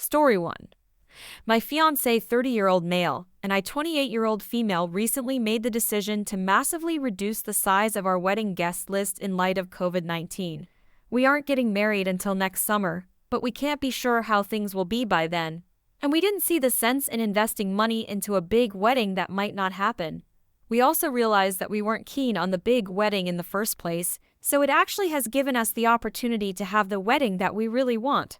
Story 1. My fiancé, 30-year-old male, and I, 28-year-old female, recently made the decision to massively reduce the size of our wedding guest list in light of COVID-19. We aren't getting married until next summer, but we can't be sure how things will be by then. And we didn't see the sense in investing money into a big wedding that might not happen. We also realized that we weren't keen on the big wedding in the first place, so it actually has given us the opportunity to have the wedding that we really want.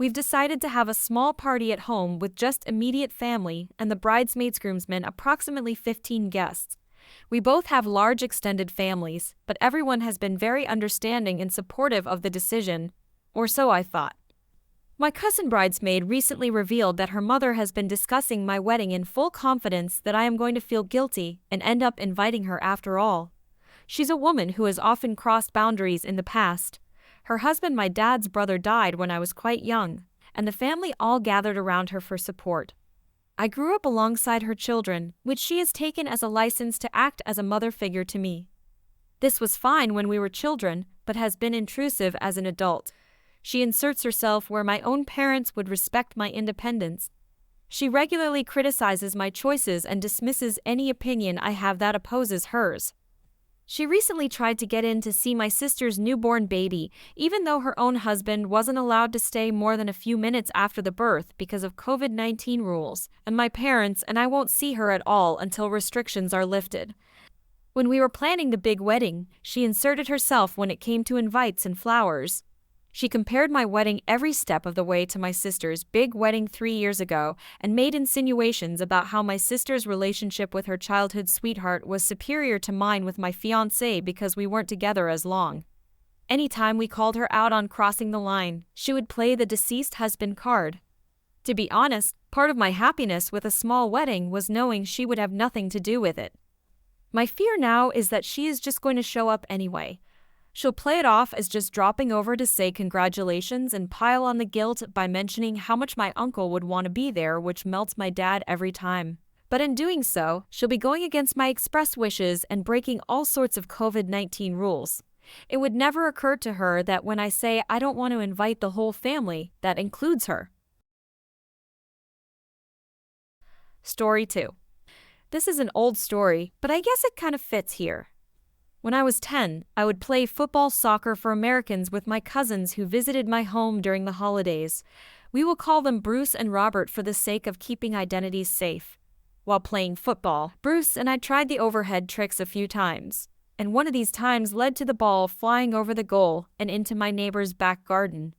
We've decided to have a small party at home with just immediate family and the bridesmaids, groomsmen, approximately 15 guests. We both have large extended families, but everyone has been very understanding and supportive of the decision, or so I thought. My cousin bridesmaid recently revealed that her mother has been discussing my wedding in full confidence that I am going to feel guilty and end up inviting her after all. She's a woman who has often crossed boundaries in the past. Her husband, my dad's brother, died when I was quite young, and the family all gathered around her for support. I grew up alongside her children, which she has taken as a license to act as a mother figure to me. This was fine when we were children, but has been intrusive as an adult. She inserts herself where my own parents would respect my independence. She regularly criticizes my choices and dismisses any opinion I have that opposes hers. She recently tried to get in to see my sister's newborn baby, even though her own husband wasn't allowed to stay more than a few minutes after the birth because of COVID-19 rules, and my parents and I won't see her at all until restrictions are lifted. When we were planning the big wedding, she inserted herself when it came to invites and flowers. She compared my wedding every step of the way to my sister's big wedding 3 years ago and made insinuations about how my sister's relationship with her childhood sweetheart was superior to mine with my fiancé because we weren't together as long. Anytime we called her out on crossing the line, she would play the deceased husband card. To be honest, part of my happiness with a small wedding was knowing she would have nothing to do with it. My fear now is that she is just going to show up anyway. She'll play it off as just dropping over to say congratulations and pile on the guilt by mentioning how much my uncle would want to be there, which melts my dad every time. But in doing so, she'll be going against my express wishes and breaking all sorts of COVID-19 rules. It would never occur to her that when I say I don't want to invite the whole family, that includes her. Story 2. This is an old story, but I guess it kind of fits here. When I was 10, I would play football soccer for Americans with my cousins who visited my home during the holidays. We will call them Bruce and Robert for the sake of keeping identities safe. While playing football, Bruce and I tried the overhead tricks a few times, and one of these times led to the ball flying over the goal and into my neighbor's back garden.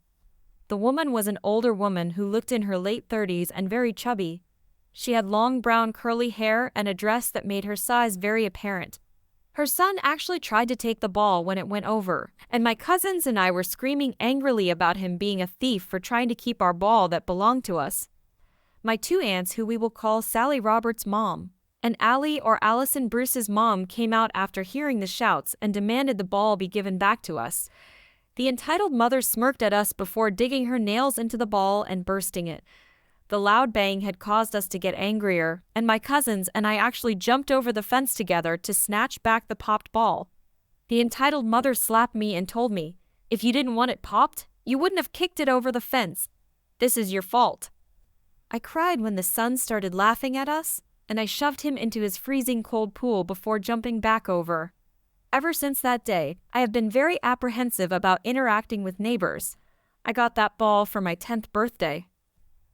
The woman was an older woman who looked in her late 30s and very chubby. She had long brown curly hair and a dress that made her size very apparent. Her son actually tried to take the ball when it went over, and my cousins and I were screaming angrily about him being a thief for trying to keep our ball that belonged to us. My two aunts, who we will call Sally, Robert's mom, and Allie or Allison, Bruce's mom, came out after hearing the shouts and demanded the ball be given back to us. The entitled mother smirked at us before digging her nails into the ball and bursting it. The loud bang had caused us to get angrier, and my cousins and I actually jumped over the fence together to snatch back the popped ball. The entitled mother slapped me and told me, "If you didn't want it popped, you wouldn't have kicked it over the fence. This is your fault." I cried when the son started laughing at us, and I shoved him into his freezing cold pool before jumping back over. Ever since that day, I have been very apprehensive about interacting with neighbors. I got that ball for my 10th birthday.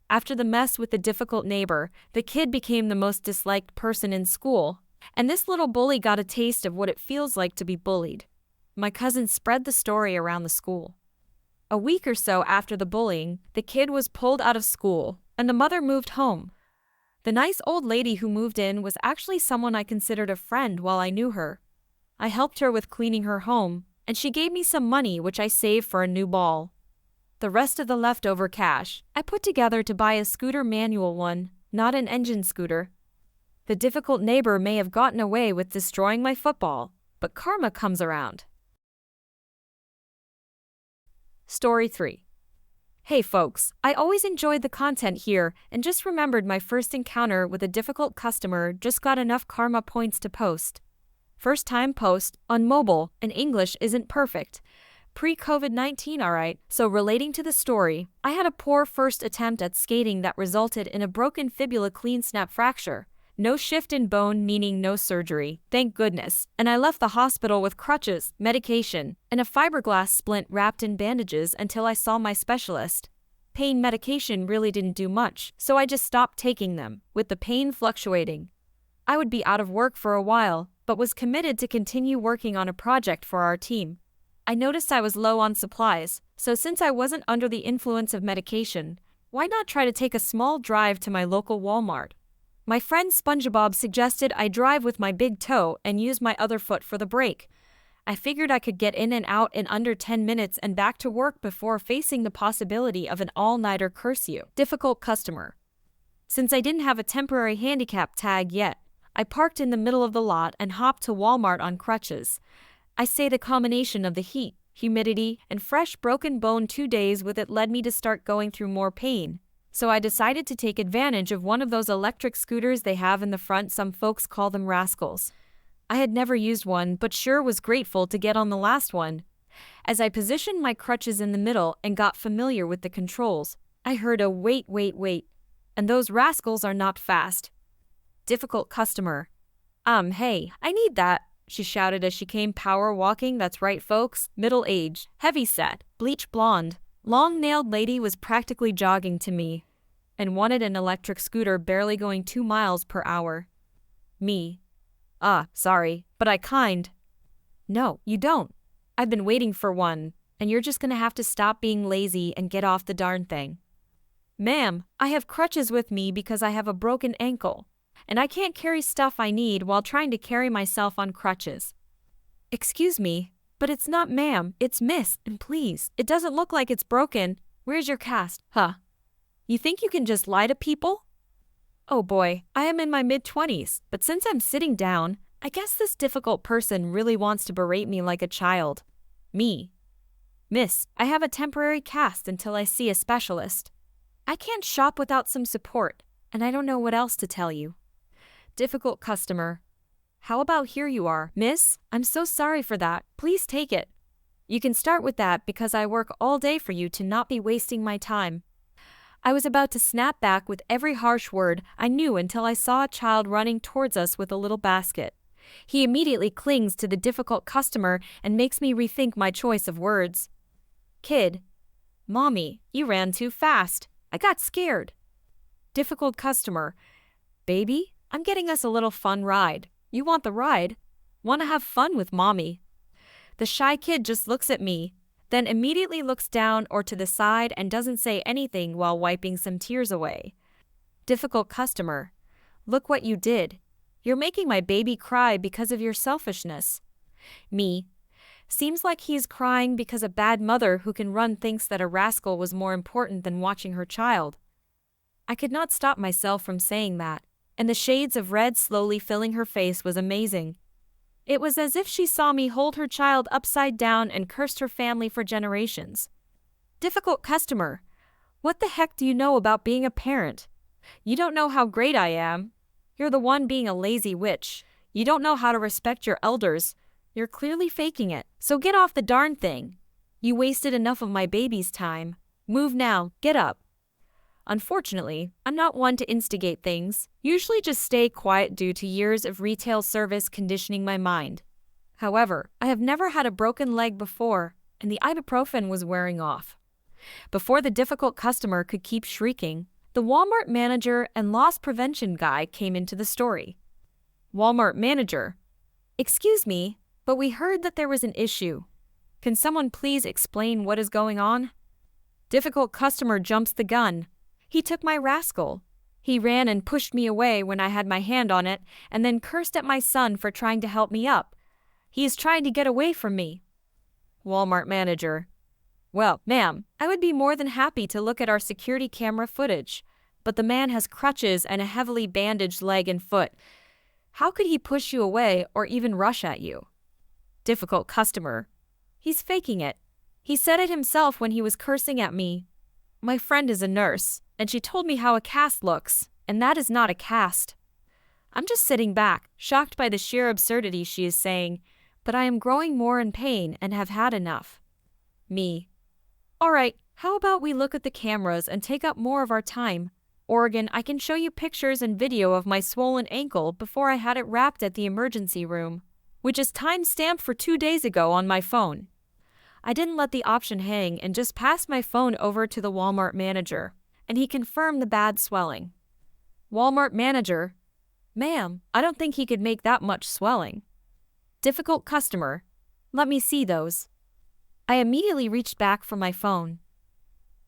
After the mess with the difficult neighbor, the kid became the most disliked person in school, and this little bully got a taste of what it feels like to be bullied. My cousin spread the story around the school. A week or so after the bullying, the kid was pulled out of school, and the mother moved home. The nice old lady who moved in was actually someone I considered a friend while I knew her. I helped her with cleaning her home, and she gave me some money which I saved for a new ball. The rest of the leftover cash I put together to buy a scooter, manual one, not an engine scooter. The difficult neighbor may have gotten away with destroying my football, but karma comes around. Story 3. Hey folks, I always enjoyed the content here and just remembered my first encounter with a difficult customer just got enough karma points to post. First time post, on mobile, and English isn't perfect. Pre-COVID-19, alright. So relating to the story, I had a poor first attempt at skating that resulted in a broken fibula clean snap fracture. No shift in bone, meaning no surgery, thank goodness, and I left the hospital with crutches, medication, and a fiberglass splint wrapped in bandages until I saw my specialist. Pain medication really didn't do much, so I just stopped taking them, with the pain fluctuating. I would be out of work for a while, but was committed to continue working on a project for our team. I noticed I was low on supplies, so since I wasn't under the influence of medication, why not try to take a small drive to my local Walmart? My friend SpongeBob suggested I drive with my big toe and use my other foot for the brake. I figured I could get in and out in under 10 minutes and back to work before facing the possibility of an all-nighter curfew. Difficult customer. Since I didn't have a temporary handicap tag yet, I parked in the middle of the lot and hopped to Walmart on crutches. I say the combination of the heat, humidity, and fresh broken bone 2 days with it led me to start going through more pain. So I decided to take advantage of one of those electric scooters they have in the front. Some folks call them rascals. I had never used one, but sure was grateful to get on the last one. As I positioned my crutches in the middle and got familiar with the controls, I heard a wait, and those rascals are not fast. Difficult customer. Hey, I need that, she shouted as she came power walking. That's right, folks, middle-aged, heavy-set, bleach blonde. Long-nailed lady was practically jogging to me and wanted an electric scooter barely going 2 miles per hour. Me. Sorry, but No, you don't. I've been waiting for one, and you're just gonna have to stop being lazy and get off the darn thing. Ma'am, I have crutches with me because I have a broken ankle, and I can't carry stuff I need while trying to carry myself on crutches. Excuse me. But it's not ma'am, it's miss, and please, it doesn't look like it's broken. Where's your cast? You think you can just lie to people? Oh boy, I am in my mid-20s, but since I'm sitting down, I guess this difficult person really wants to berate me like a child. Me. Miss, I have a temporary cast until I see a specialist. I can't shop without some support, and I don't know what else to tell you. Difficult customer. How about here you are, miss? I'm so sorry for that. Please take it. You can start with that because I work all day for you to not be wasting my time. I was about to snap back with every harsh word I knew until I saw a child running towards us with a little basket. He immediately clings to the difficult customer and makes me rethink my choice of words. Kid. Mommy, you ran too fast. I got scared. Difficult customer. Baby, I'm getting us a little fun ride. You want the ride? Want to have fun with mommy? The shy kid just looks at me, then immediately looks down or to the side and doesn't say anything while wiping some tears away. Difficult customer. Look what you did. You're making my baby cry because of your selfishness. Me. Seems like he's crying because a bad mother who can run thinks that a rascal was more important than watching her child. I could not stop myself from saying that, and the shades of red slowly filling her face was amazing. It was as if she saw me hold her child upside down and cursed her family for generations. Difficult customer. What the heck do you know about being a parent? You don't know how great I am. You're the one being a lazy witch. You don't know how to respect your elders. You're clearly faking it, so get off the darn thing. You wasted enough of my baby's time. Move now, get up. Unfortunately, I'm not one to instigate things, usually just stay quiet due to years of retail service conditioning my mind. However, I have never had a broken leg before, and the ibuprofen was wearing off. Before the difficult customer could keep shrieking, the Walmart manager and loss prevention guy came into the story. Walmart manager. Excuse me, but we heard that there was an issue. Can someone please explain what is going on? Difficult customer jumps the gun. He took my rascal. He ran and pushed me away when I had my hand on it, and then cursed at my son for trying to help me up. He is trying to get away from me. Walmart manager. Well, ma'am, I would be more than happy to look at our security camera footage, but the man has crutches and a heavily bandaged leg and foot. How could he push you away or even rush at you? Difficult customer. He's faking it. He said it himself when he was cursing at me. My friend is a nurse, and she told me how a cast looks, and that is not a cast. I'm just sitting back, shocked by the sheer absurdity she is saying, but I am growing more in pain and have had enough. Me. Alright, how about we look at the cameras and take up more of our time? Oregon, I can show you pictures and video of my swollen ankle before I had it wrapped at the emergency room, which is time-stamped for 2 days ago on my phone. I didn't let the option hang and just passed my phone over to the Walmart manager, and he confirmed the bad swelling. Walmart manager, ma'am, I don't think he could make that much swelling. Difficult customer, let me see those. I immediately reached back for my phone.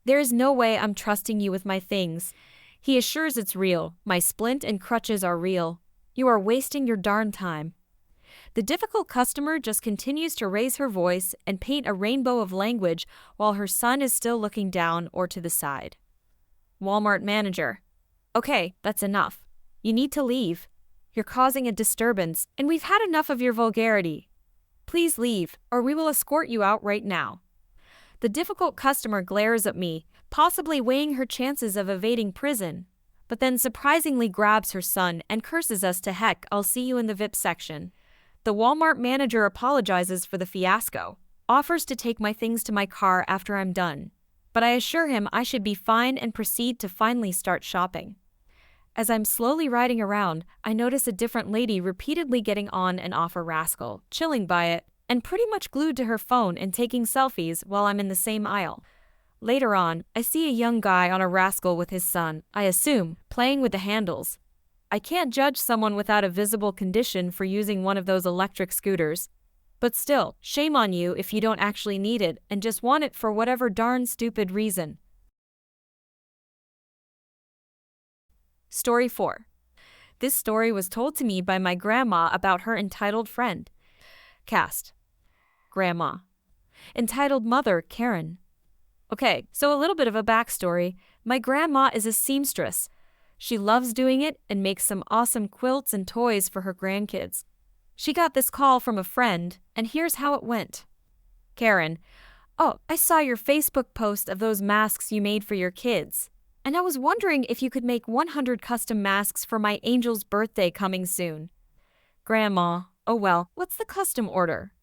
There is no way I'm trusting you with my things. He assures it's real. My splint and crutches are real. You are wasting your darn time. The difficult customer just continues to raise her voice and paint a rainbow of language while her son is still looking down or to the side. Walmart manager. Okay, that's enough. You need to leave. You're causing a disturbance, and we've had enough of your vulgarity. Please leave, or we will escort you out right now. The difficult customer glares at me, possibly weighing her chances of evading prison, but then surprisingly grabs her son and curses us to heck. I'll see you in the VIP section. The Walmart manager apologizes for the fiasco, offers to take my things to my car after I'm done, but I assure him I should be fine and proceed to finally start shopping. As I'm slowly riding around, I notice a different lady repeatedly getting on and off a rascal, chilling by it, and pretty much glued to her phone and taking selfies while I'm in the same aisle. Later on, I see a young guy on a rascal with his son, I assume, playing with the handles. I can't judge someone without a visible condition for using one of those electric scooters. But still, shame on you if you don't actually need it and just want it for whatever darn stupid reason. Story 4. This story was told to me by my grandma about her entitled friend. Cast. Grandma. Entitled mother, Karen. Okay, so a little bit of a backstory. My grandma is a seamstress. She loves doing it and makes some awesome quilts and toys for her grandkids. She got this call from a friend, and here's how it went. Karen. Oh, I saw your Facebook post of those masks you made for your kids. And I was wondering if you could make 100 custom masks for my angel's birthday coming soon. Grandma. Oh well, what's the custom order?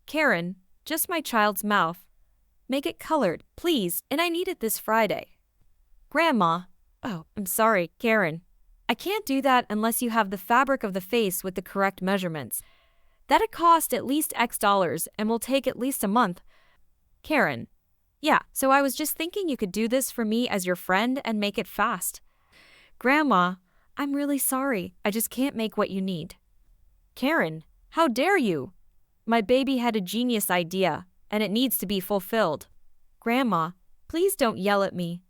Karen. Just my child's mouth. Make it colored, please, and I need it this Friday. Grandma. Oh, I'm sorry, Karen. I can't do that unless you have the fabric of the face with the correct measurements. That'd cost at least X dollars and will take at least a month. Karen. Yeah, so I was just thinking you could do this for me as your friend and make it fast. Grandma. I'm really sorry, I just can't make what you need. Karen. How dare you? My baby had a genius idea, and it needs to be fulfilled. Grandma. Please don't yell at me.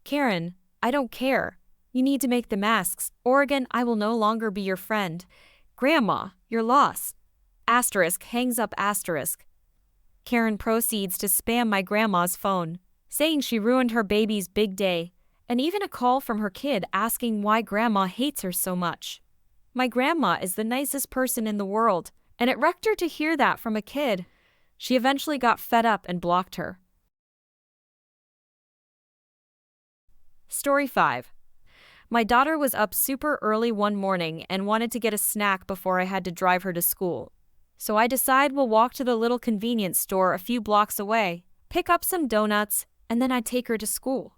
Karen. I don't care. You need to make the masks. Oregon, I will no longer be your friend. Grandma, you're lost. Asterisk hangs up asterisk. Karen proceeds to spam my grandma's phone, saying she ruined her baby's big day, and even a call from her kid asking why grandma hates her so much. My grandma is the nicest person in the world, and it wrecked her to hear that from a kid. She eventually got fed up and blocked her. Story 5. My daughter was up super early one morning and wanted to get a snack before I had to drive her to school. So I decide we'll walk to the little convenience store a few blocks away, pick up some donuts, and then I take her to school.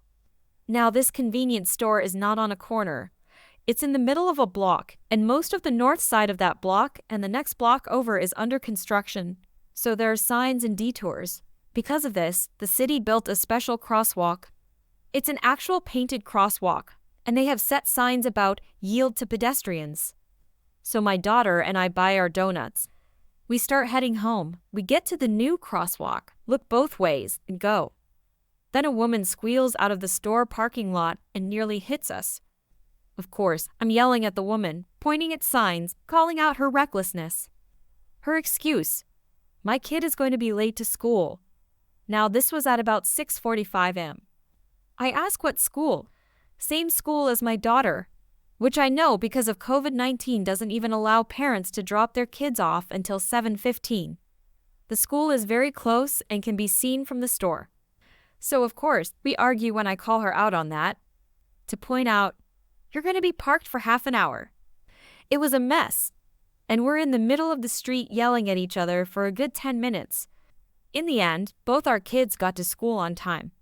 Now this convenience store is not on a corner. It's in the middle of a block, and most of the north side of that block and the next block over is under construction, so there are signs and detours. Because of this, the city built a special crosswalk. It's an actual painted crosswalk, and they have set signs about yield to pedestrians. So my daughter and I buy our donuts. We start heading home. We get to the new crosswalk, look both ways, and go. Then a woman squeals out of the store parking lot and nearly hits us. Of course, I'm yelling at the woman, pointing at signs, calling out her recklessness. Her excuse: my kid is going to be late to school. Now this was at about 6:45 am. I ask what school. Same school as my daughter, which I know because of COVID-19 doesn't even allow parents to drop their kids off until 7:15. The school is very close and can be seen from the store. So of course, we argue when I call her out on that. To point out, you're going to be parked for half an hour. It was a mess, and we're in the middle of the street yelling at each other for a good 10 minutes. In the end, both our kids got to school on time.